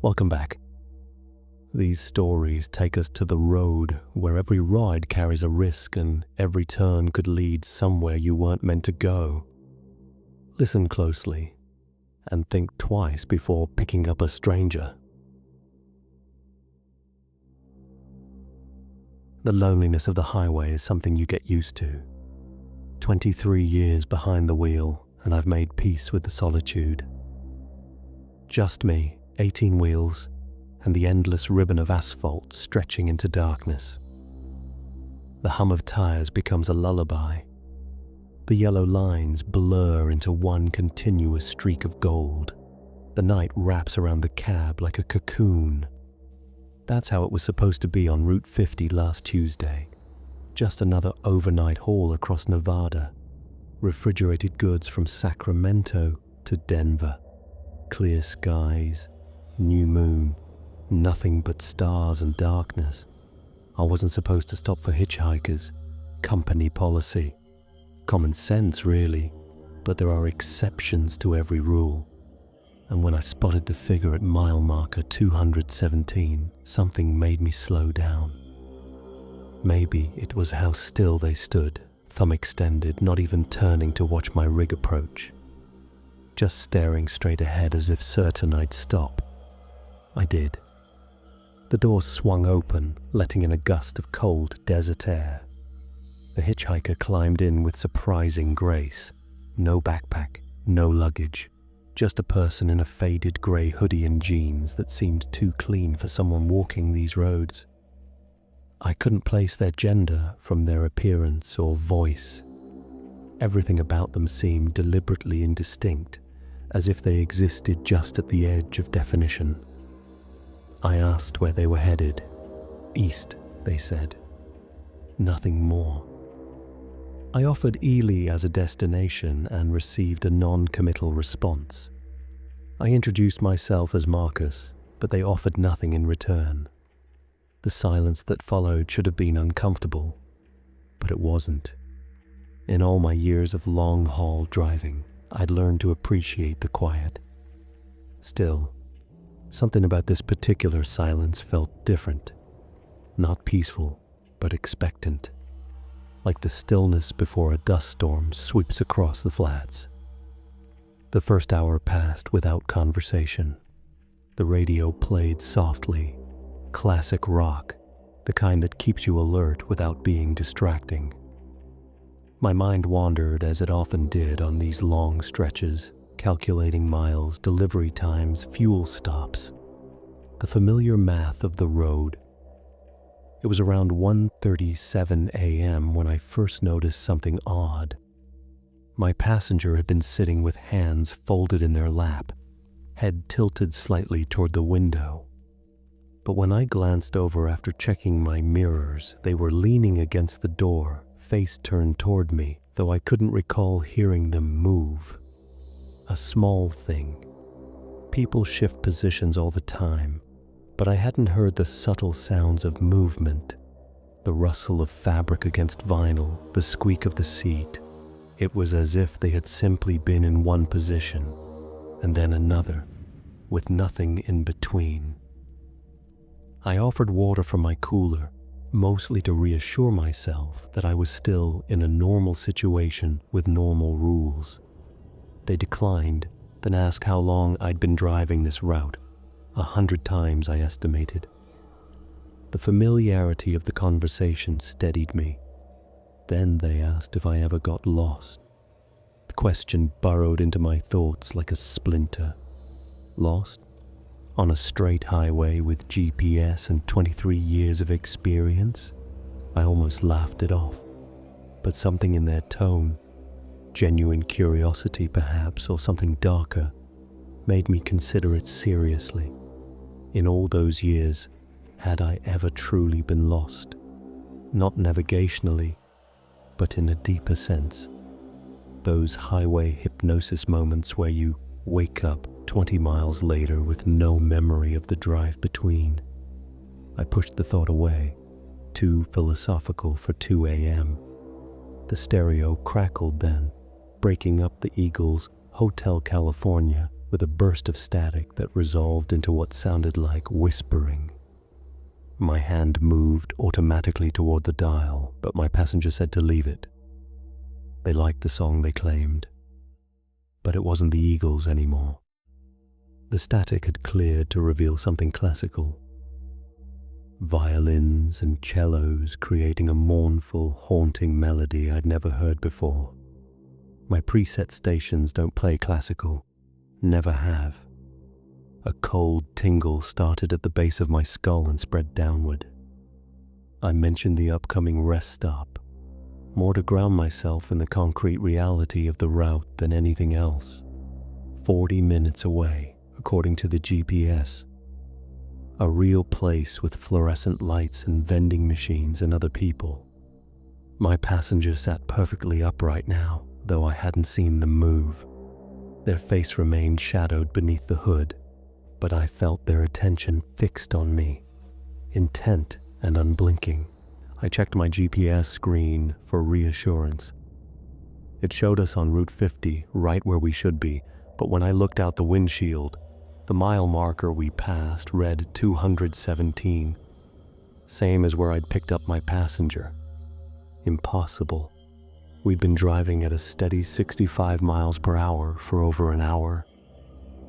Welcome back. These stories take us to the road where every ride carries a risk and every turn could lead somewhere you weren't meant to go. Listen closely and think twice before picking up a stranger. The loneliness of the highway is something you get used to. 23 years behind the wheel, and I've made peace with the solitude. Just me, 18 wheels, and the endless ribbon of asphalt stretching into darkness. The hum of tires becomes a lullaby. The yellow lines blur into one continuous streak of gold. The night wraps around the cab like a cocoon. That's how it was supposed to be on Route 50 last Tuesday. Just another overnight haul across Nevada. Refrigerated goods from Sacramento to Denver. Clear skies, new moon, nothing but stars and darkness. I wasn't supposed to stop for hitchhikers. Company policy. Common sense, really, but there are exceptions to every rule. And when I spotted the figure at mile marker 217, something made me slow down. Maybe it was how still they stood, thumb extended, not even turning to watch my rig approach. Just staring straight ahead as if certain I'd stop. I did. The doors swung open, letting in a gust of cold desert air. The hitchhiker climbed in with surprising grace. No backpack, no luggage. Just a person in a faded grey hoodie and jeans that seemed too clean for someone walking these roads. I couldn't place their gender from their appearance or voice. Everything about them seemed deliberately indistinct, as if they existed just at the edge of definition. I asked where they were headed. East, they said. Nothing more. I offered Ely as a destination and received a non-committal response. I introduced myself as Marcus, but they offered nothing in return. The silence that followed should have been uncomfortable, but it wasn't. In all my years of long-haul driving, I'd learned to appreciate the quiet. Still, something about this particular silence felt different. Not peaceful, but expectant. Like the stillness before a dust storm sweeps across the flats. The first hour passed without conversation. The radio played softly, classic rock, the kind that keeps you alert without being distracting. My mind wandered as it often did on these long stretches, calculating miles, delivery times, fuel stops. The familiar math of the road. It was around 1:37 a.m. when I first noticed something odd. My passenger had been sitting with hands folded in their lap, head tilted slightly toward the window. But when I glanced over after checking my mirrors, they were leaning against the door, face turned toward me, though I couldn't recall hearing them move. A small thing. People shift positions all the time, but I hadn't heard the subtle sounds of movement, the rustle of fabric against vinyl, the squeak of the seat. It was as if they had simply been in one position, and then another, with nothing in between. I offered water from my cooler, mostly to reassure myself that I was still in a normal situation with normal rules. They declined, then asked how long I'd been driving this route. 100 times, I estimated. The familiarity of the conversation steadied me. Then they asked if I ever got lost. The question burrowed into my thoughts like a splinter. Lost? On a straight highway with GPS and 23 years of experience? I almost laughed it off. But something in their tone, genuine curiosity perhaps, or something darker, made me consider it seriously. In all those years, had I ever truly been lost? Not navigationally, but in a deeper sense. Those highway hypnosis moments where you wake up 20 miles later with no memory of the drive between. I pushed the thought away, too philosophical for 2 a.m. The stereo crackled then, breaking up the Eagles' Hotel California with a burst of static that resolved into what sounded like whispering. My hand moved automatically toward the dial, but my passenger said to leave it. They liked the song, they claimed, but it wasn't the Eagles anymore. The static had cleared to reveal something classical. Violins and cellos creating a mournful, haunting melody I'd never heard before. My preset stations don't play classical, never have. A cold tingle started at the base of my skull and spread downward. I mentioned the upcoming rest stop, more to ground myself in the concrete reality of the route than anything else. 40 minutes away, according to the GPS. A real place with fluorescent lights and vending machines and other people. My passenger sat perfectly upright now, though I hadn't seen them move. Their face remained shadowed beneath the hood, but I felt their attention fixed on me, intent and unblinking. I checked my GPS screen for reassurance. It showed us on Route 50, right where we should be, but when I looked out the windshield, the mile marker we passed read 217, same as where I'd picked up my passenger. Impossible. We'd been driving at a steady 65 miles per hour for over an hour.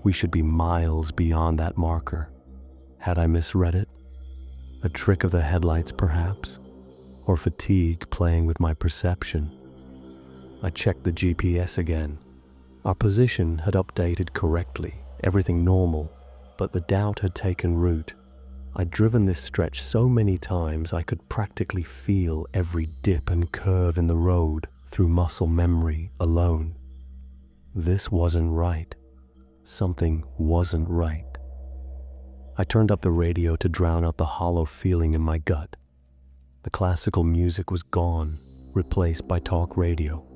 We should be miles beyond that marker. Had I misread it? A trick of the headlights, perhaps? Or fatigue playing with my perception? I checked the GPS again. Our position had updated correctly, everything normal, but the doubt had taken root. I'd driven this stretch so many times I could practically feel every dip and curve in the road through muscle memory alone. This wasn't right. Something wasn't right. I turned up the radio to drown out the hollow feeling in my gut. The classical music was gone, replaced by talk radio.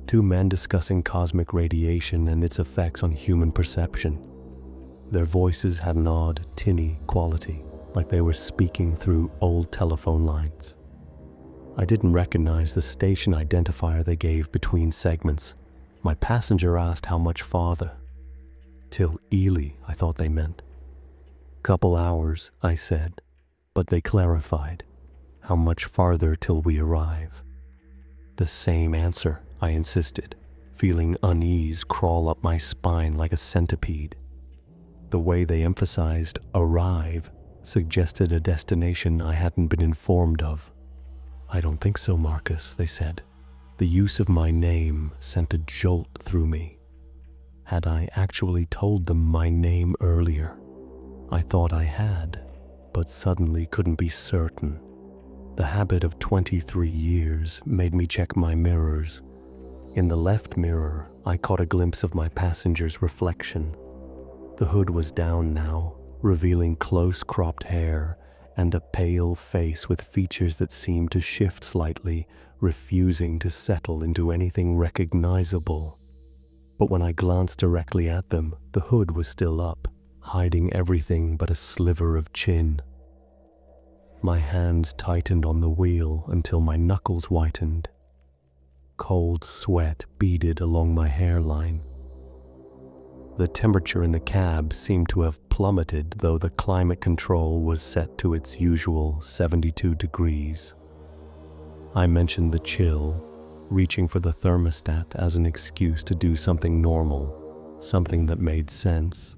Two men discussing cosmic radiation and its effects on human perception. Their voices had an odd, tinny quality, like they were speaking through old telephone lines. I didn't recognize the station identifier they gave between segments. My passenger asked how much farther. Till Ely, I thought they meant. Couple hours, I said, but they clarified. How much farther till we arrive? The same answer, I insisted, feeling unease crawl up my spine like a centipede. The way they emphasized arrive suggested a destination I hadn't been informed of. I don't think so, Marcus, they said. The use of my name sent a jolt through me. Had I actually told them my name earlier? I thought I had, but suddenly couldn't be certain. The habit of 23 years made me check my mirrors. In the left mirror, I caught a glimpse of my passenger's reflection. The hood was down now, revealing close-cropped hair and a pale face with features that seemed to shift slightly, refusing to settle into anything recognizable. But when I glanced directly at them, the hood was still up, hiding everything but a sliver of chin. My hands tightened on the wheel until my knuckles whitened. Cold sweat beaded along my hairline. The temperature in the cab seemed to have plummeted, though the climate control was set to its usual 72 degrees. I mentioned the chill, reaching for the thermostat as an excuse to do something normal, something that made sense.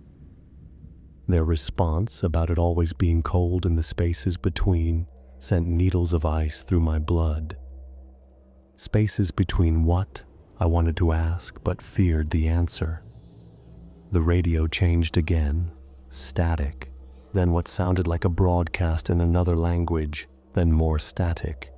Their response about it always being cold in the spaces between sent needles of ice through my blood. Spaces between what? I wanted to ask, but feared the answer. The radio changed again, static, then what sounded like a broadcast in another language, then more static.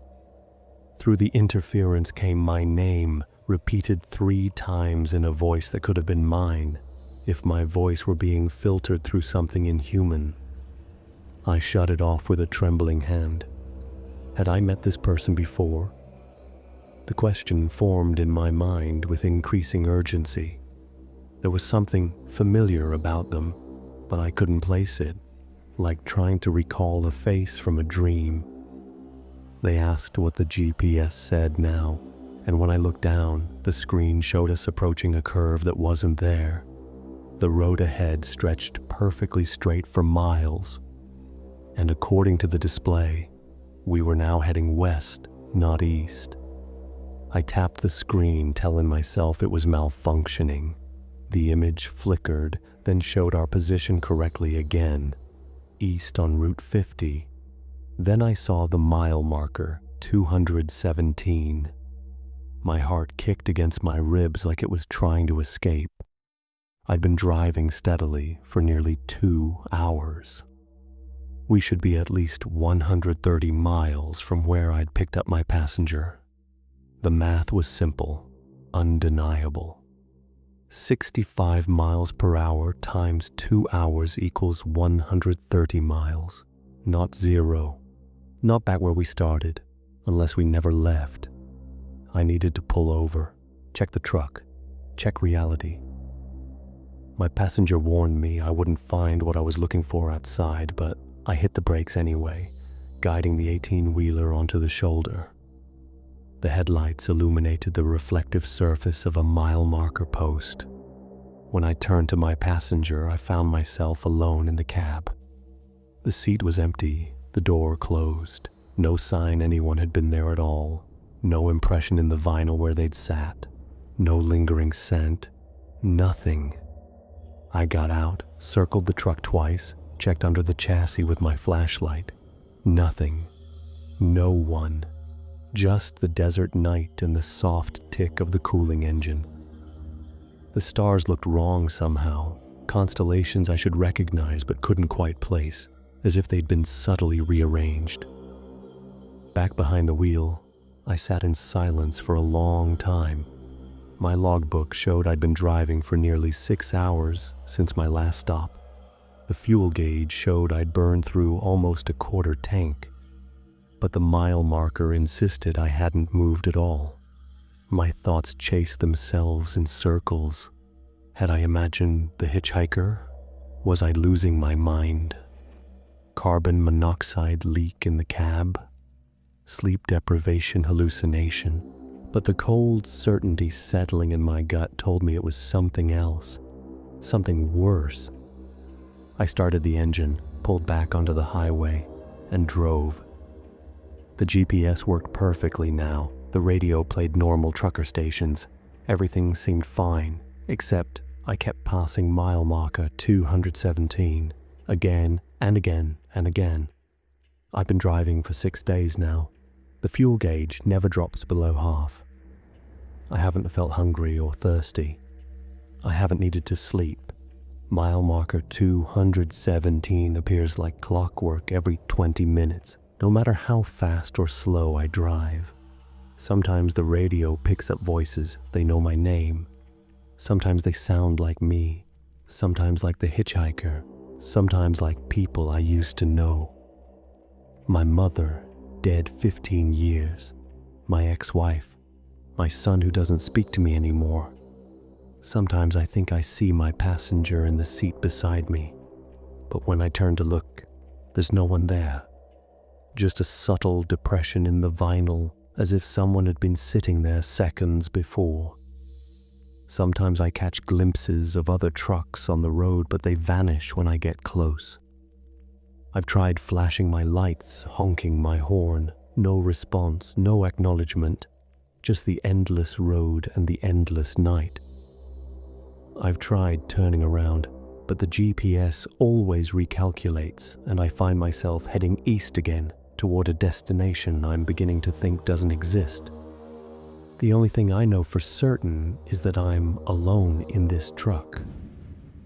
Through the interference came my name, repeated 3 times in a voice that could have been mine, if my voice were being filtered through something inhuman. I shut it off with a trembling hand. Had I met this person before? The question formed in my mind with increasing urgency. There was something familiar about them, but I couldn't place it, like trying to recall a face from a dream. They asked what the GPS said now, and when I looked down, the screen showed us approaching a curve that wasn't there. The road ahead stretched perfectly straight for miles, and according to the display, we were now heading west, not east. I tapped the screen, telling myself it was malfunctioning. The image flickered, then showed our position correctly again, east on Route 50. Then I saw the mile marker, 217. My heart kicked against my ribs like it was trying to escape. I'd been driving steadily for nearly 2 hours. We should be at least 130 miles from where I'd picked up my passenger. The math was simple, undeniable. 65 miles per hour times 2 hours equals 130 miles, not 0. Not back where we started, unless we never left. I needed to pull over, check the truck, check reality. My passenger warned me I wouldn't find what I was looking for outside, but I hit the brakes anyway, guiding the 18-wheeler onto the shoulder. The headlights illuminated the reflective surface of a mile marker post. When I turned to my passenger, I found myself alone in the cab. The seat was empty, the door closed. No sign anyone had been there at all. No impression in the vinyl where they'd sat. No lingering scent. Nothing. I got out, circled the truck twice, checked under the chassis with my flashlight. Nothing. No one. Just the desert night and the soft tick of the cooling engine. The stars looked wrong somehow, constellations I should recognize but couldn't quite place, as if they'd been subtly rearranged. Back behind the wheel, I sat in silence for a long time. My logbook showed I'd been driving for nearly 6 hours since my last stop. The fuel gauge showed I'd burned through almost a quarter tank, but the mile marker insisted I hadn't moved at all. My thoughts chased themselves in circles. Had I imagined the hitchhiker? Was I losing my mind? Carbon monoxide leak in the cab? Sleep deprivation hallucination? But the cold certainty settling in my gut told me it was something else, something worse. I started the engine, pulled back onto the highway, and drove. The GPS worked perfectly now. The radio played normal trucker stations. Everything seemed fine, except I kept passing mile marker 217, again and again and again. I've been driving for 6 days now. The fuel gauge never drops below half. I haven't felt hungry or thirsty. I haven't needed to sleep. Mile marker 217 appears like clockwork every 20 minutes, no matter how fast or slow I drive. Sometimes the radio picks up voices, they know my name. Sometimes they sound like me. Sometimes like the hitchhiker. Sometimes like people I used to know. My mother, dead 15 years. My ex-wife. My son who doesn't speak to me anymore. Sometimes I think I see my passenger in the seat beside me, but when I turn to look, there's no one there. Just a subtle depression in the vinyl, as if someone had been sitting there seconds before. Sometimes I catch glimpses of other trucks on the road, but they vanish when I get close. I've tried flashing my lights, honking my horn. No response, no acknowledgement, just the endless road and the endless night. I've tried turning around, but the GPS always recalculates, and I find myself heading east again toward a destination I'm beginning to think doesn't exist. The only thing I know for certain is that I'm alone in this truck,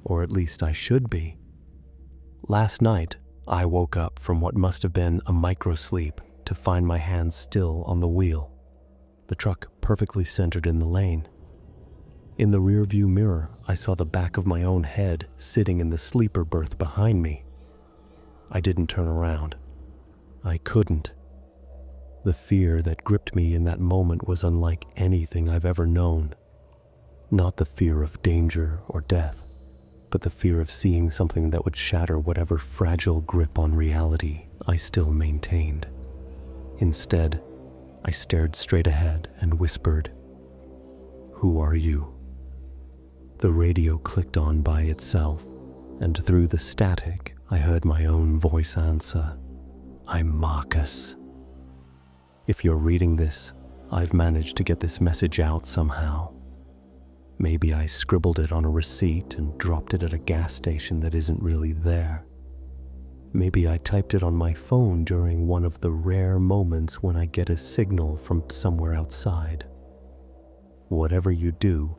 or at least I should be. Last night, I woke up from what must have been a micro-sleep to find my hands still on the wheel, the truck perfectly centered in the lane. In the rearview mirror, I saw the back of my own head sitting in the sleeper berth behind me. I didn't turn around. I couldn't. The fear that gripped me in that moment was unlike anything I've ever known. Not the fear of danger or death, but the fear of seeing something that would shatter whatever fragile grip on reality I still maintained. Instead, I stared straight ahead and whispered, "Who are you?" The radio clicked on by itself, and through the static, I heard my own voice answer. I'm Marcus. If you're reading this, I've managed to get this message out somehow. Maybe I scribbled it on a receipt and dropped it at a gas station that isn't really there. Maybe I typed it on my phone during one of the rare moments when I get a signal from somewhere outside. Whatever you do,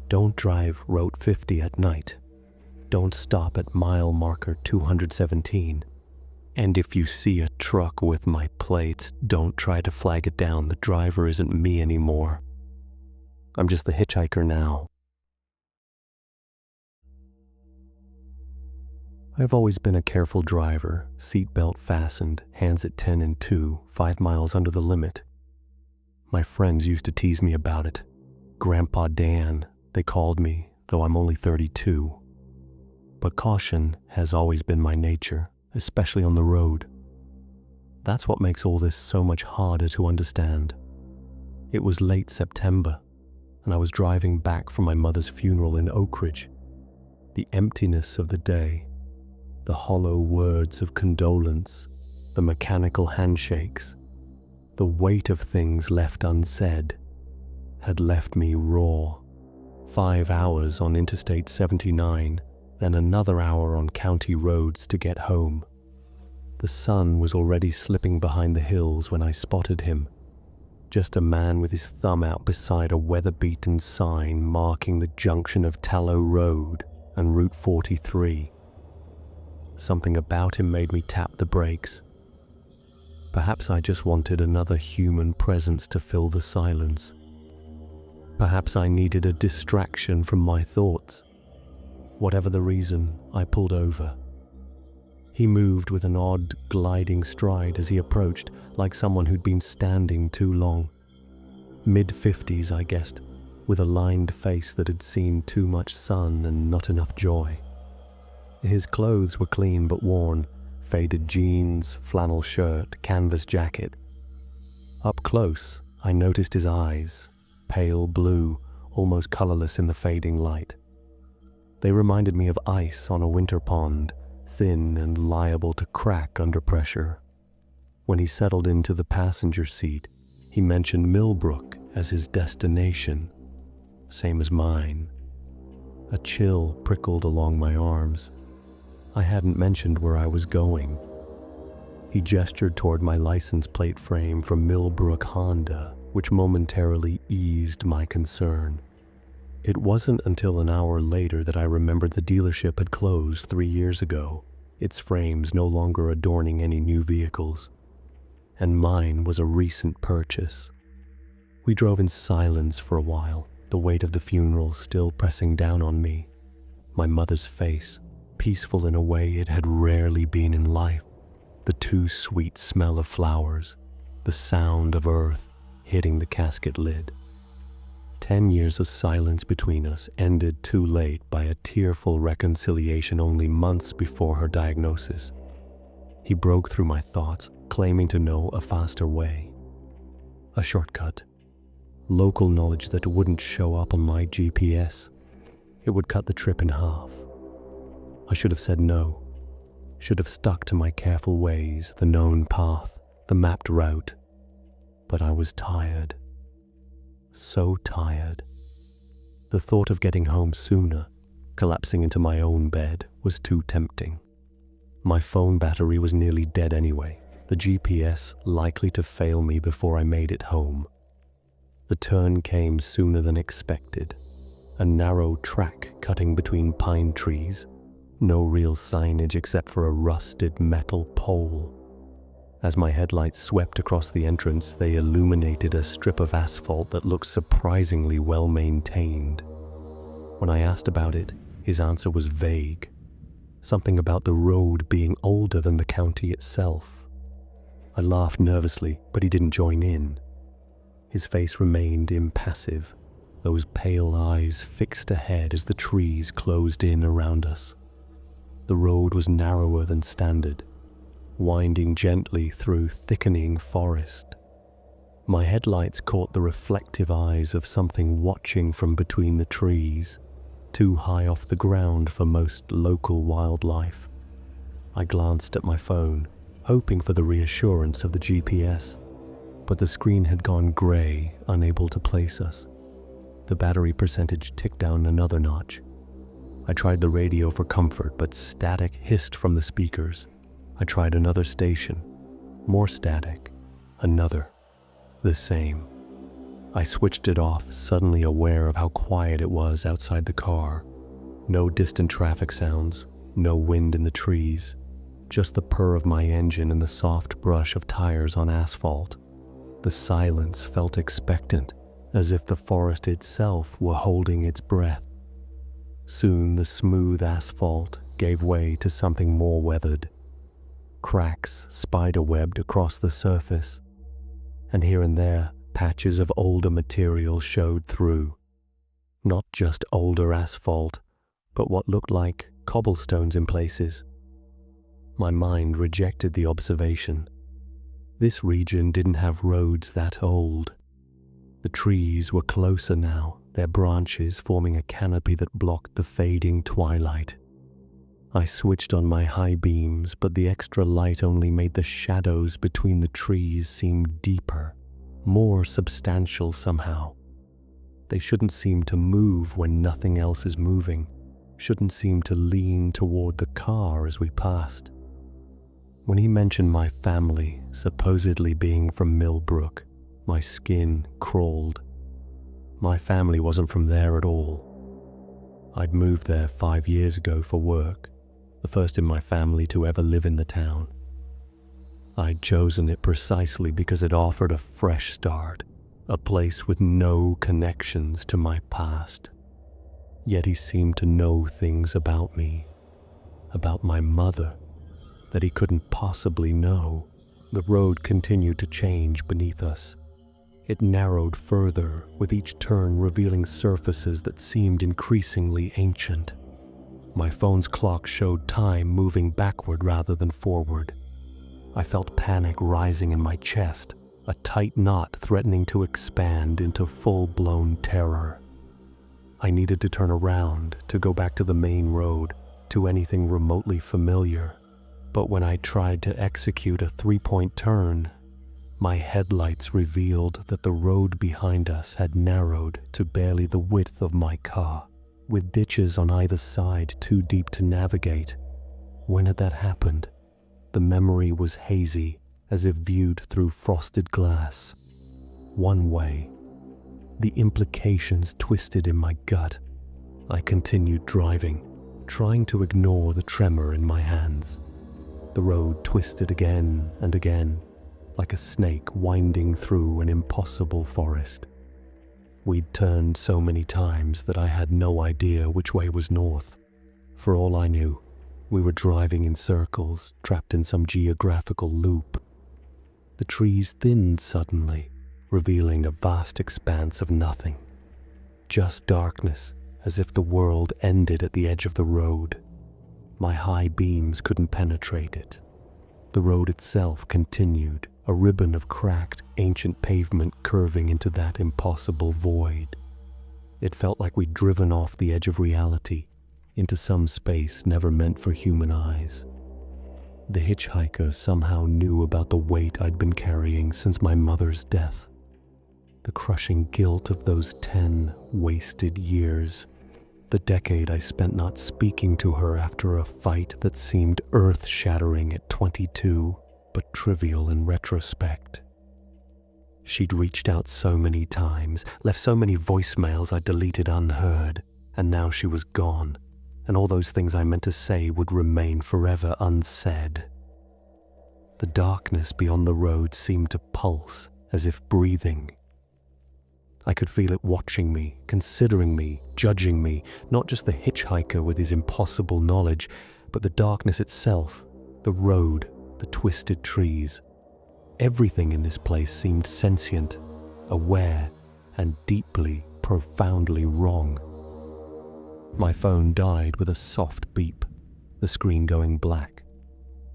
don't drive Route 50 at night. Don't stop at mile marker 217. And if you see a truck with my plates, don't try to flag it down. The driver isn't me anymore. I'm just the hitchhiker now. I've always been a careful driver, seatbelt fastened, hands at 10 and 2, 5 miles under the limit. My friends used to tease me about it. Grandpa Dan, they called me, though I'm only 32. But caution has always been my nature, especially on the road. That's what makes all this so much harder to understand. It was late September, and I was driving back from my mother's funeral in Oak Ridge. The emptiness of the day, the hollow words of condolence, the mechanical handshakes, the weight of things left unsaid, had left me raw. 5 hours on Interstate 79, then another hour on county roads to get home. The sun was already slipping behind the hills when I spotted him. Just a man with his thumb out beside a weather-beaten sign marking the junction of Tallow Road and Route 43. Something about him made me tap the brakes. Perhaps I just wanted another human presence to fill the silence. Perhaps I needed a distraction from my thoughts. Whatever the reason, I pulled over. He moved with an odd, gliding stride as he approached, like someone who'd been standing too long. Mid-50s, I guessed, with a lined face that had seen too much sun and not enough joy. His clothes were clean but worn, faded jeans, flannel shirt, canvas jacket. Up close, I noticed his eyes, pale blue, almost colorless in the fading light. They reminded me of ice on a winter pond, thin and liable to crack under pressure. When he settled into the passenger seat, he mentioned Millbrook as his destination, same as mine. A chill prickled along my arms. I hadn't mentioned where I was going. He gestured toward my license plate frame from Millbrook Honda, which momentarily eased my concern. It wasn't until an hour later that I remembered the dealership had closed 3 years ago, its frames no longer adorning any new vehicles. And mine was a recent purchase. We drove in silence for a while, the weight of the funeral still pressing down on me. My mother's face, peaceful in a way it had rarely been in life, the too sweet smell of flowers, the sound of earth hitting the casket lid. 10 years of silence between us ended too late by a tearful reconciliation only months before her diagnosis. He broke through my thoughts, claiming to know a faster way. A shortcut. Local knowledge that wouldn't show up on my GPS. It would cut the trip in half. I should have said no. Should have stuck to my careful ways, the known path, the mapped route. But I was tired. So tired. The thought of getting home sooner, collapsing into my own bed, was too tempting. My phone battery was nearly dead anyway, the GPS likely to fail me before I made it home. The turn came sooner than expected. A narrow track cutting between pine trees. No real signage except for a rusted metal pole. As my headlights swept across the entrance, they illuminated a strip of asphalt that looked surprisingly well maintained. When I asked about it, his answer was vague. Something about the road being older than the county itself. I laughed nervously, but he didn't join in. His face remained impassive, those pale eyes fixed ahead as the trees closed in around us. The road was narrower than standard, winding gently through thickening forest. My headlights caught the reflective eyes of something watching from between the trees, too high off the ground for most local wildlife. I glanced at my phone, hoping for the reassurance of the GPS, but the screen had gone grey, unable to place us. The battery percentage ticked down another notch. I tried the radio for comfort, but static hissed from the speakers. I tried another station. More static. Another. The same. I switched it off, suddenly aware of how quiet it was outside the car. No distant traffic sounds, no wind in the trees, just the purr of my engine and the soft brush of tires on asphalt. The silence felt expectant, as if the forest itself were holding its breath. Soon the smooth asphalt gave way to something more weathered. Cracks spider-webbed across the surface, and here and there patches of older material showed through. Not just older asphalt, but what looked like cobblestones in places. My mind rejected the observation. This region didn't have roads that old. The trees were closer now, their branches forming a canopy that blocked the fading twilight. I switched on my high beams, but the extra light only made the shadows between the trees seem deeper, more substantial somehow. They shouldn't seem to move when nothing else is moving, shouldn't seem to lean toward the car as we passed. When he mentioned my family supposedly being from Millbrook, my skin crawled. My family wasn't from there at all. I'd moved there 5 years ago for work, the first in my family to ever live in the town. I'd chosen it precisely because it offered a fresh start, a place with no connections to my past. Yet he seemed to know things about me, about my mother, that he couldn't possibly know. The road continued to change beneath us. It narrowed further, with each turn revealing surfaces that seemed increasingly ancient. My phone's clock showed time moving backward rather than forward. I felt panic rising in my chest, a tight knot threatening to expand into full-blown terror. I needed to turn around, to go back to the main road, to anything remotely familiar. But when I tried to execute a 3-point turn, my headlights revealed that the road behind us had narrowed to barely the width of my car, with ditches on either side too deep to navigate. When had that happened? The memory was hazy, as if viewed through frosted glass. One way. The implications twisted in my gut. I continued driving, trying to ignore the tremor in my hands. The road twisted again and again, like a snake winding through an impossible forest. We'd turned so many times that I had no idea which way was north. For all I knew, we were driving in circles, trapped in some geographical loop. The trees thinned suddenly, revealing a vast expanse of nothing. Just darkness, as if the world ended at the edge of the road. My high beams couldn't penetrate it. The road itself continued, a ribbon of cracked, ancient pavement curving into that impossible void. It felt like we'd driven off the edge of reality, into some space never meant for human eyes. The hitchhiker somehow knew about the weight I'd been carrying since my mother's death. The crushing guilt of those 10 wasted years. The decade I spent not speaking to her after a fight that seemed earth-shattering at 22, but trivial in retrospect. She'd reached out so many times, left so many voicemails I deleted unheard, and now she was gone, and all those things I meant to say would remain forever unsaid. The darkness beyond the road seemed to pulse, as if breathing. I could feel it watching me, considering me, judging me, not just the hitchhiker with his impossible knowledge, but the darkness itself, the road, the twisted trees. Everything in this place seemed sentient, aware, and deeply, profoundly wrong. My phone died with a soft beep, the screen going black.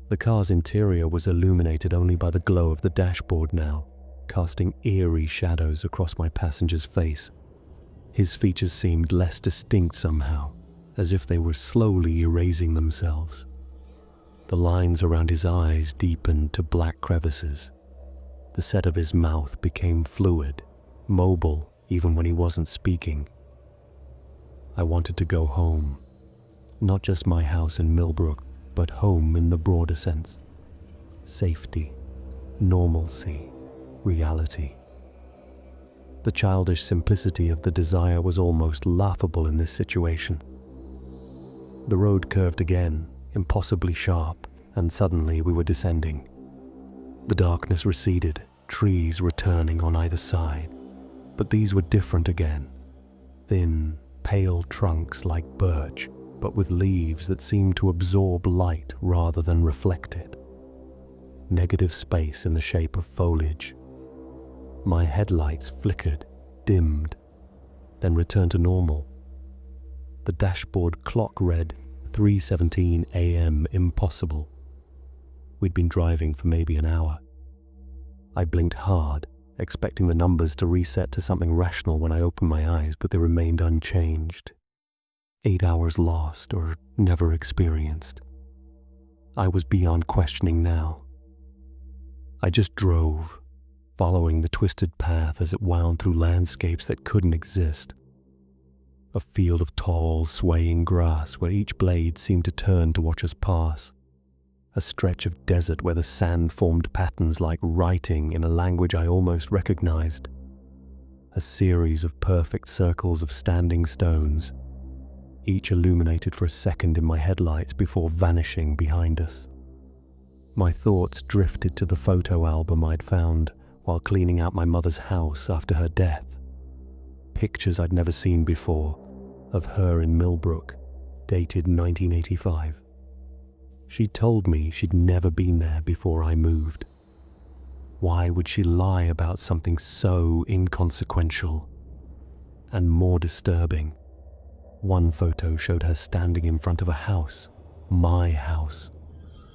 The car's interior was illuminated only by the glow of the dashboard now, casting eerie shadows across my passenger's face. His features seemed less distinct somehow, as if they were slowly erasing themselves. The lines around his eyes deepened to black crevices. The set of his mouth became fluid, mobile even when he wasn't speaking. I wanted to go home. Not just my house in Millbrook, but home in the broader sense. Safety, normalcy, reality. The childish simplicity of the desire was almost laughable in this situation. The road curved again, impossibly sharp, and suddenly we were descending. The darkness receded, trees returning on either side, but these were different again. Thin, pale trunks like birch, but with leaves that seemed to absorb light rather than reflect it. Negative space in the shape of foliage. My headlights flickered, dimmed, then returned to normal. The dashboard clock read 3:17 a.m. impossible. We'd been driving for maybe an hour. I blinked hard, expecting the numbers to reset to something rational when I opened my eyes, but they remained unchanged. 8 hours lost or never experienced. I was beyond questioning now. I just drove, following the twisted path as it wound through landscapes that couldn't exist. A field of tall, swaying grass where each blade seemed to turn to watch us pass. A stretch of desert where the sand formed patterns like writing in a language I almost recognized. A series of perfect circles of standing stones, each illuminated for a second in my headlights before vanishing behind us. My thoughts drifted to the photo album I'd found while cleaning out my mother's house after her death. Pictures I'd never seen before, of her in Millbrook, dated 1985. She told me she'd never been there before I moved. Why would she lie about something so inconsequential? And more disturbing, one photo showed her standing in front of a house, my house,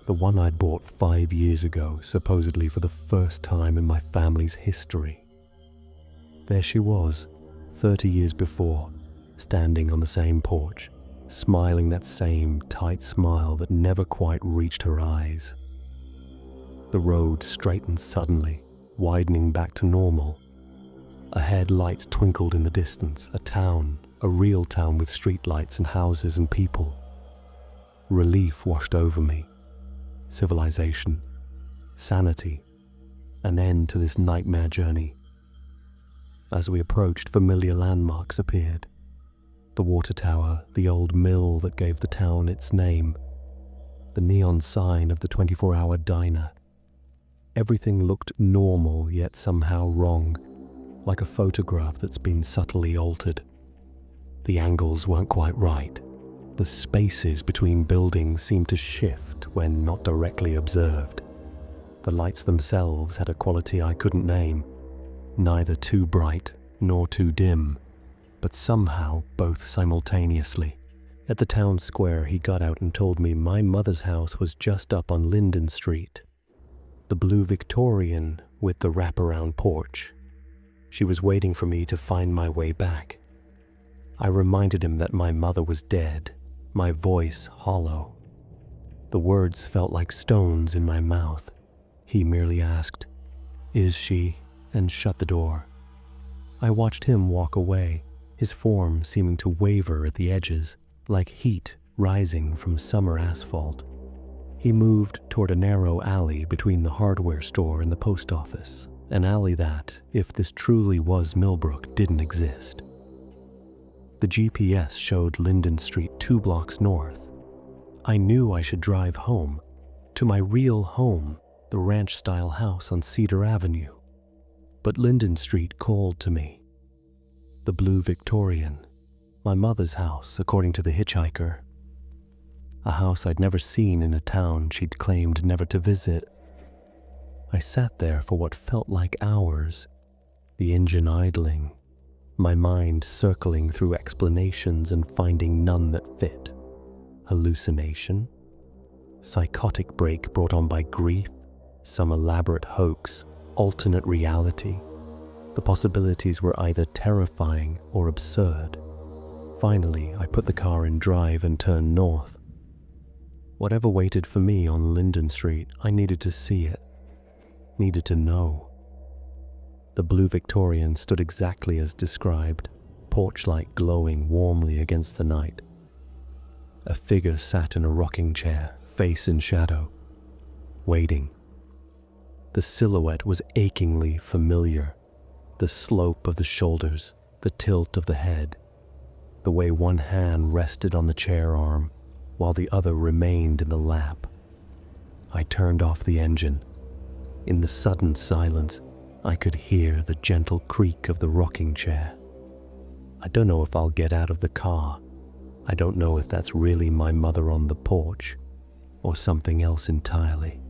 the one I'd bought 5 years ago, supposedly for the first time in my family's history. There she was, 30 years before, standing on the same porch, smiling that same tight smile that never quite reached her eyes. The road straightened suddenly, widening back to normal. Ahead, lights twinkled in the distance, a real town with streetlights and houses and people. Relief washed over me. Civilization, sanity, an end to this nightmare journey. As we approached, familiar landmarks appeared. The water tower, the old mill that gave the town its name, the neon sign of the 24-hour diner. Everything looked normal, yet somehow wrong, like a photograph that's been subtly altered. The angles weren't quite right. The spaces between buildings seemed to shift when not directly observed. The lights themselves had a quality I couldn't name, neither too bright nor too dim, but somehow both simultaneously. At the town square, he got out and told me my mother's house was just up on Linden Street, the blue Victorian with the wraparound porch. She was waiting for me to find my way back. I reminded him that my mother was dead, my voice hollow. The words felt like stones in my mouth. He merely asked, "Is she?" and shut the door. I watched him walk away, his form seeming to waver at the edges, like heat rising from summer asphalt. He moved toward a narrow alley between the hardware store and the post office, an alley that, if this truly was Millbrook, didn't exist. The GPS showed Linden Street 2 blocks north. I knew I should drive home, to my real home, the ranch-style house on Cedar Avenue. But Linden Street called to me. The blue Victorian, my mother's house, according to the hitchhiker. A house I'd never seen in a town she'd claimed never to visit. I sat there for what felt like hours, the engine idling, my mind circling through explanations and finding none that fit. Hallucination? Psychotic break brought on by grief? Some elaborate hoax? Alternate reality? The possibilities were either terrifying or absurd. Finally, I put the car in drive and turned north. Whatever waited for me on Linden Street, I needed to see it, needed to know. The blue Victorian stood exactly as described, porch light glowing warmly against the night. A figure sat in a rocking chair, face in shadow, waiting. The silhouette was achingly familiar. The slope of the shoulders, the tilt of the head, the way one hand rested on the chair arm while the other remained in the lap. I turned off the engine. In the sudden silence, I could hear the gentle creak of the rocking chair. I don't know if I'll get out of the car. I don't know if that's really my mother on the porch or something else entirely.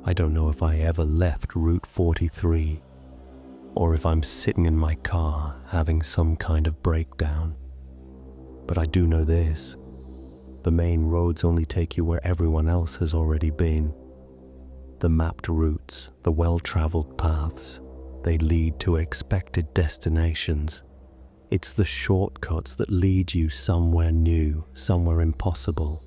I don't know if I ever left Route 43 or if I'm sitting in my car having some kind of breakdown. But I do know this: the main roads only take you where everyone else has already been. The mapped routes, the well-traveled paths, they lead to expected destinations. It's the shortcuts that lead you somewhere new, somewhere impossible.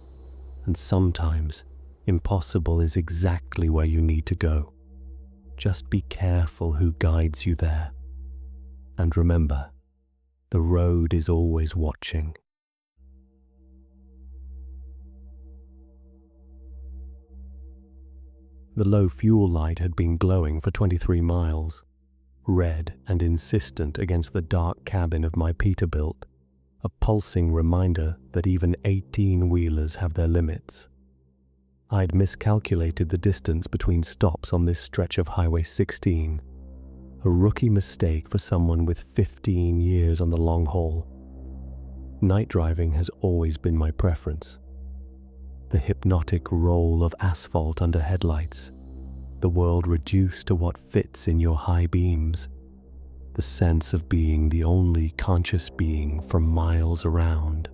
And sometimes, impossible is exactly where you need to go. Just be careful who guides you there. And remember, the road is always watching. The low fuel light had been glowing for 23 miles, red and insistent against the dark cabin of my Peterbilt, a pulsing reminder that even 18-wheelers have their limits. I'd miscalculated the distance between stops on this stretch of Highway 16, a rookie mistake for someone with 15 years on the long haul. Night driving has always been my preference. The hypnotic roll of asphalt under headlights, the world reduced to what fits in your high beams, the sense of being the only conscious being for miles around.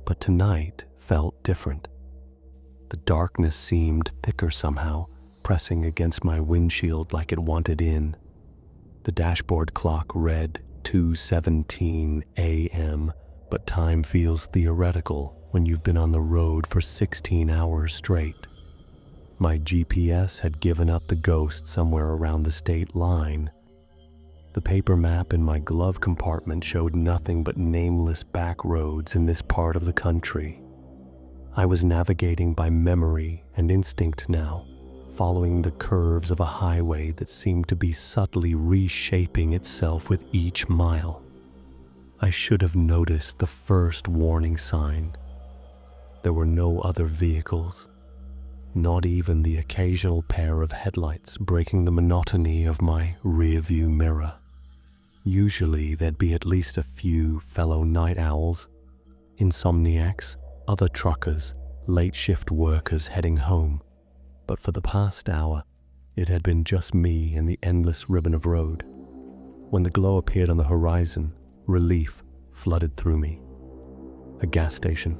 But tonight felt different. The darkness seemed thicker somehow, pressing against my windshield like it wanted in. The dashboard clock read 2:17 a.m., but time feels theoretical when you've been on the road for 16 hours straight. My GPS had given up the ghost somewhere around the state line. The paper map in my glove compartment showed nothing but nameless back roads in this part of the country. I was navigating by memory and instinct now, following the curves of a highway that seemed to be subtly reshaping itself with each mile. I should have noticed the first warning sign. There were no other vehicles, not even the occasional pair of headlights breaking the monotony of my rearview mirror. Usually there'd be at least a few fellow night owls, insomniacs, other truckers, late shift workers heading home. But for the past hour, it had been just me and the endless ribbon of road. When the glow appeared on the horizon, relief flooded through me. A gas station.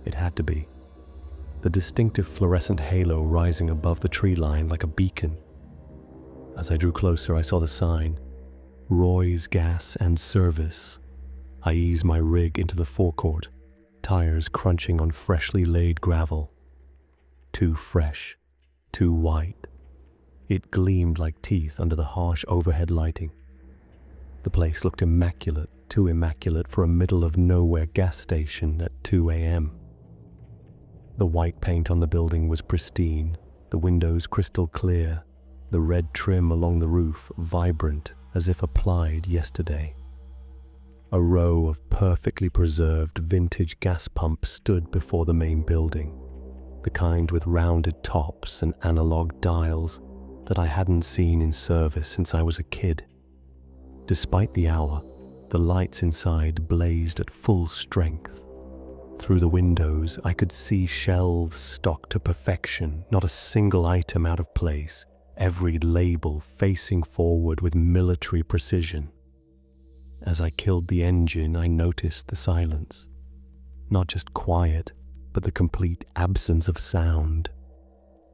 It had to be. The distinctive fluorescent halo rising above the tree line like a beacon. As I drew closer, I saw the sign, Roy's Gas and Service. I eased my rig into the forecourt, tires crunching on freshly laid gravel. Too fresh, too white. It gleamed like teeth under the harsh overhead lighting. The place looked immaculate, too immaculate for a middle-of-nowhere gas station at 2 a.m. The white paint on the building was pristine, the windows crystal clear, the red trim along the roof vibrant as if applied yesterday. A row of perfectly preserved vintage gas pumps stood before the main building, the kind with rounded tops and analog dials that I hadn't seen in service since I was a kid. Despite the hour, the lights inside blazed at full strength. Through the windows, I could see shelves stocked to perfection, not a single item out of place, every label facing forward with military precision. As I killed the engine, I noticed the silence. Not just quiet, but the complete absence of sound.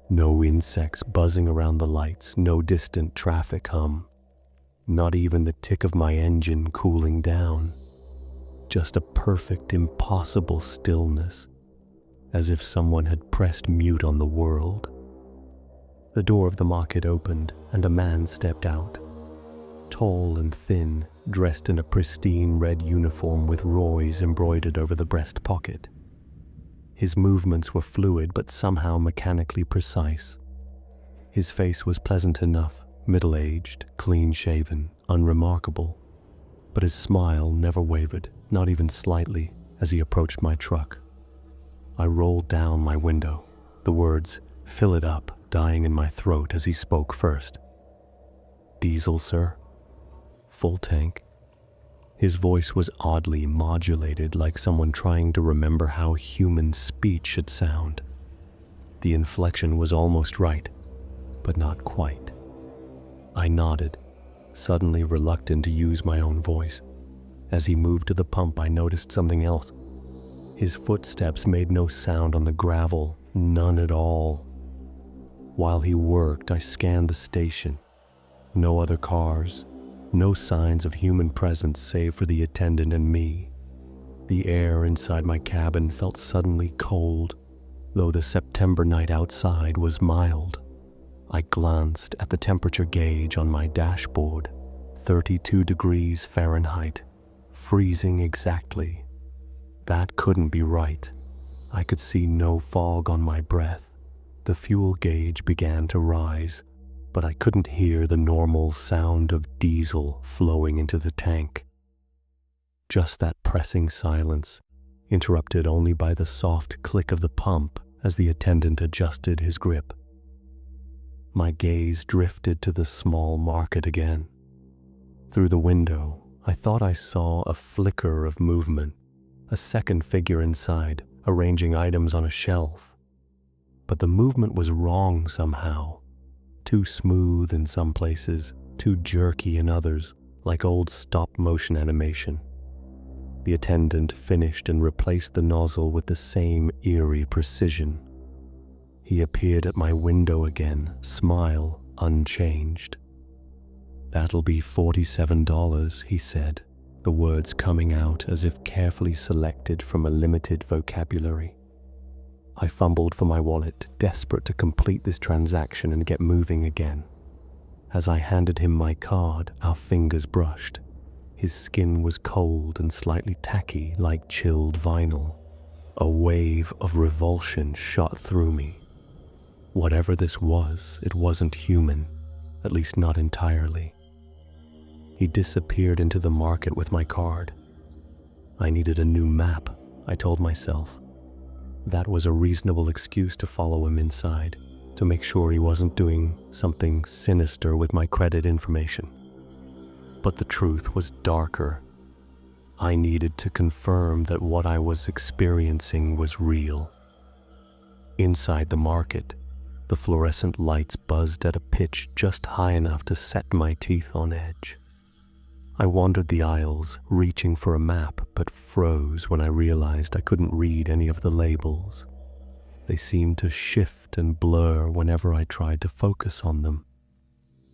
No insects buzzing around the lights, no distant traffic hum. Not even the tick of my engine cooling down. Just a perfect, impossible stillness, as if someone had pressed mute on the world. The door of the market opened, and a man stepped out. Tall and thin, dressed in a pristine red uniform with Roy's embroidered over the breast pocket. His movements were fluid but somehow mechanically precise. His face was pleasant enough, middle-aged, clean-shaven, unremarkable, but his smile never wavered, not even slightly, as he approached my truck. I rolled down my window, the words, "Fill it up," dying in my throat as he spoke first. "Diesel, sir?" "Full tank." His voice was oddly modulated, like someone trying to remember how human speech should sound. The inflection was almost right, but not quite. I nodded, suddenly reluctant to use my own voice. As he moved to the pump, I noticed something else. His footsteps made no sound on the gravel, none at all. While he worked, I scanned the station. No other cars, no signs of human presence save for the attendant and me. The air inside my cabin felt suddenly cold, though the September night outside was mild. I glanced at the temperature gauge on my dashboard, 32 degrees Fahrenheit, freezing exactly. That couldn't be right. I could see no fog on my breath. The fuel gauge began to rise, but I couldn't hear the normal sound of diesel flowing into the tank. Just that pressing silence, interrupted only by the soft click of the pump as the attendant adjusted his grip. My gaze drifted to the small market again. Through the window, I thought I saw a flicker of movement, a second figure inside, arranging items on a shelf. But the movement was wrong somehow. Too smooth in some places, too jerky in others, like old stop-motion animation. The attendant finished and replaced the nozzle with the same eerie precision. He appeared at my window again, smile unchanged. "That'll be $47, he said, the words coming out as if carefully selected from a limited vocabulary. I fumbled for my wallet, desperate to complete this transaction and get moving again. As I handed him my card, our fingers brushed. His skin was cold and slightly tacky, like chilled vinyl. A wave of revulsion shot through me. Whatever this was, it wasn't human, at least not entirely. He disappeared into the market with my card. I needed a new map, I told myself. That was a reasonable excuse to follow him inside, to make sure he wasn't doing something sinister with my credit information. But the truth was darker. I needed to confirm that what I was experiencing was real. Inside the market, the fluorescent lights buzzed at a pitch just high enough to set my teeth on edge. I wandered the aisles, reaching for a map, but froze when I realized I couldn't read any of the labels. They seemed to shift and blur whenever I tried to focus on them,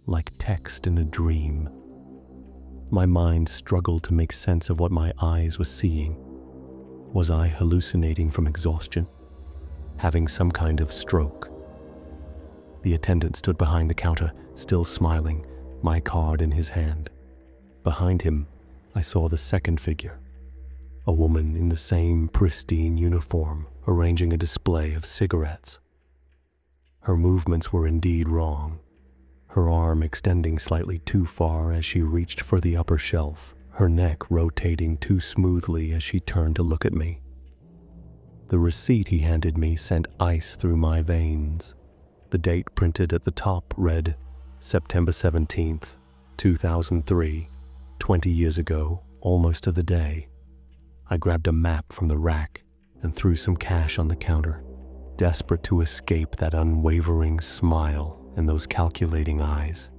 like text in a dream. My mind struggled to make sense of what my eyes were seeing. Was I hallucinating from exhaustion? Having some kind of stroke? The attendant stood behind the counter, still smiling, my card in his hand. Behind him, I saw the second figure, a woman in the same pristine uniform, arranging a display of cigarettes. Her movements were indeed wrong, her arm extending slightly too far as she reached for the upper shelf, her neck rotating too smoothly as she turned to look at me. The receipt he handed me sent ice through my veins. The date printed at the top read, September 17th, 2003. 20 years ago, almost to the day. I grabbed a map from the rack and threw some cash on the counter, desperate to escape that unwavering smile and those calculating eyes.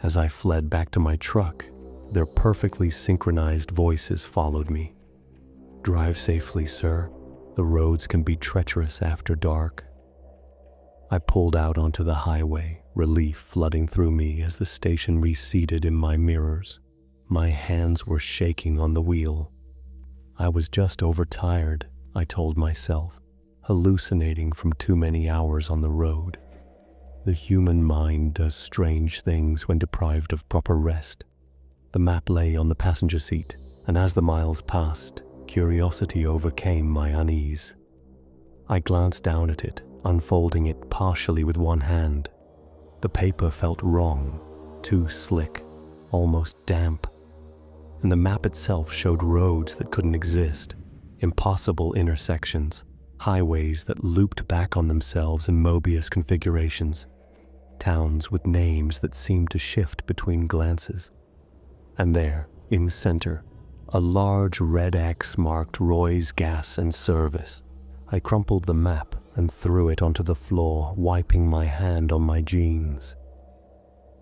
As I fled back to my truck, their perfectly synchronized voices followed me. "Drive safely, sir. The roads can be treacherous after dark." I pulled out onto the highway, relief flooding through me as the station receded in my mirrors. My hands were shaking on the wheel. I was just overtired, I told myself, hallucinating from too many hours on the road. The human mind does strange things when deprived of proper rest. The map lay on the passenger seat, and as the miles passed, curiosity overcame my unease. I glanced down at it, unfolding it partially with one hand. The paper felt wrong, too slick, almost damp, and the map itself showed roads that couldn't exist, impossible intersections, highways that looped back on themselves in Mobius configurations, towns with names that seemed to shift between glances. And there, in the center, a large red X marked Roy's Gas and Service. I crumpled the map and threw it onto the floor, wiping my hand on my jeans.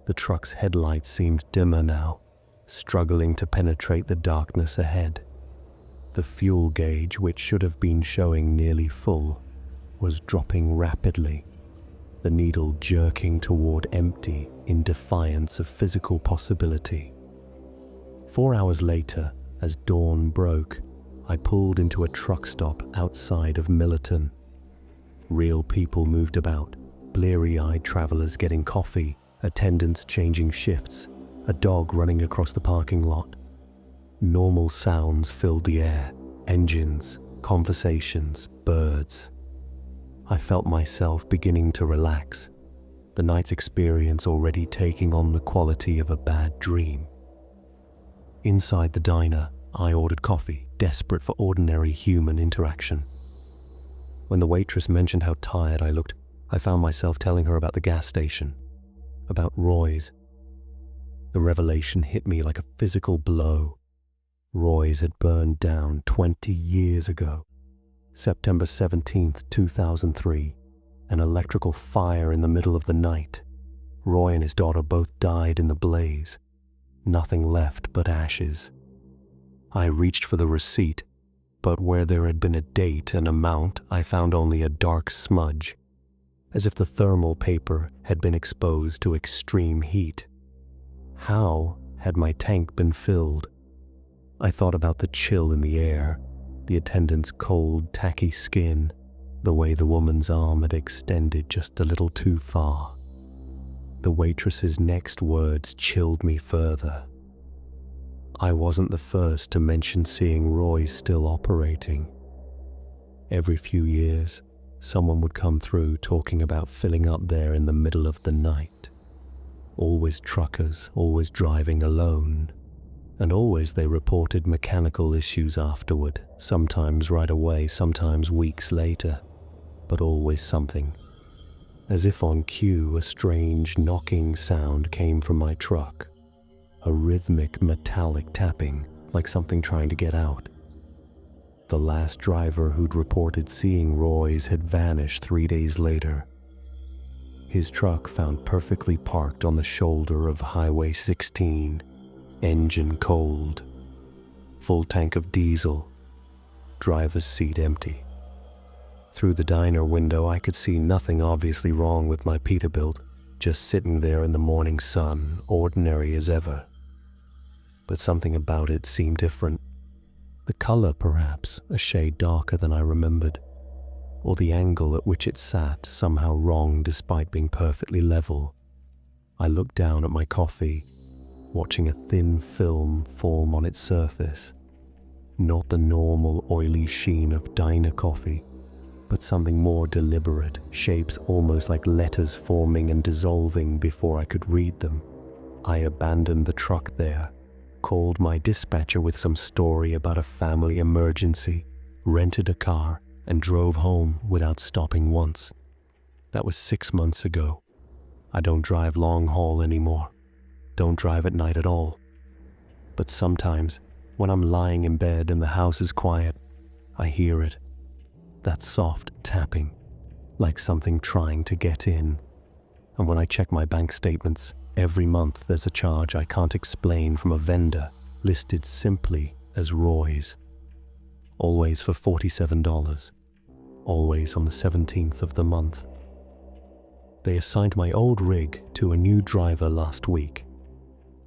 The truck's headlights seemed dimmer now, struggling to penetrate the darkness ahead. The fuel gauge, which should have been showing nearly full, was dropping rapidly, the needle jerking toward empty in defiance of physical possibility. 4 hours later, as dawn broke, I pulled into a truck stop outside of Millerton. Real people moved about, bleary-eyed travelers getting coffee, attendants changing shifts, a dog running across the parking lot. Normal sounds filled the air, engines, conversations, birds. I felt myself beginning to relax, the night's experience already taking on the quality of a bad dream. Inside the diner, I ordered coffee, desperate for ordinary human interaction. When the waitress mentioned how tired I looked, I found myself telling her about the gas station, about Roy's. The revelation hit me like a physical blow. Roy's had burned down 20 years ago. September 17th, 2003. An electrical fire in the middle of the night. Roy and his daughter both died in the blaze. Nothing left but ashes. I reached for the receipt, but where there had been a date and amount, I found only a dark smudge, as if the thermal paper had been exposed to extreme heat. How had my tank been filled? I thought about the chill in the air, the attendant's cold, tacky skin, the way the woman's arm had extended just a little too far. The waitress's next words chilled me further. I wasn't the first to mention seeing Roy still operating. Every few years, someone would come through talking about filling up there in the middle of the night. Always truckers, always driving alone. And always they reported mechanical issues afterward, sometimes right away, sometimes weeks later, but always something. As if on cue, a strange knocking sound came from my truck. A rhythmic metallic tapping, like something trying to get out. The last driver who'd reported seeing Roy's had vanished 3 days later. His truck found perfectly parked on the shoulder of Highway 16, engine cold, full tank of diesel, driver's seat empty. Through the diner window, I could see nothing obviously wrong with my Peterbilt, just sitting there in the morning sun, ordinary as ever. But something about it seemed different. The color, perhaps, a shade darker than I remembered, or the angle at which it sat somehow wrong despite being perfectly level. I looked down at my coffee, watching a thin film form on its surface. Not the normal oily sheen of diner coffee, but something more deliberate, shapes almost like letters forming and dissolving before I could read them. I abandoned the truck there, called my dispatcher with some story about a family emergency, rented a car, and drove home without stopping once. That was 6 months ago. I don't drive long haul anymore. Don't drive at night at all. But sometimes, when I'm lying in bed and the house is quiet, I hear it. That soft tapping, like something trying to get in. And when I check my bank statements, every month there's a charge I can't explain from a vendor, listed simply as Roy's. Always for $47. Always on the 17th of the month. They assigned my old rig to a new driver last week.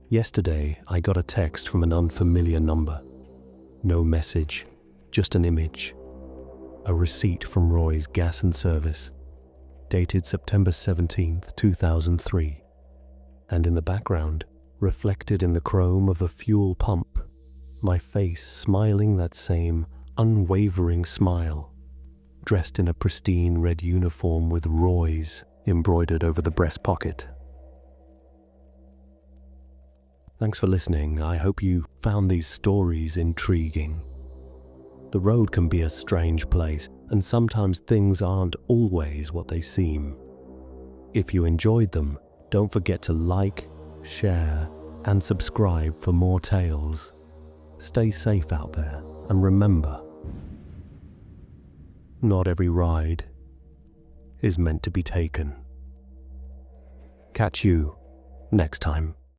Yesterday, I got a text from an unfamiliar number. No message, just an image. A receipt from Roy's Gas and Service, dated September 17th, 2003. And in the background, reflected in the chrome of a fuel pump, my face smiling that same unwavering smile, dressed in a pristine red uniform with Roy's embroidered over the breast pocket. Thanks for listening. I hope you found these stories intriguing. The road can be a strange place, and sometimes things aren't always what they seem. If you enjoyed them, don't forget to like, share, and subscribe for more tales. Stay safe out there, and remember, not every ride is meant to be taken. Catch you next time.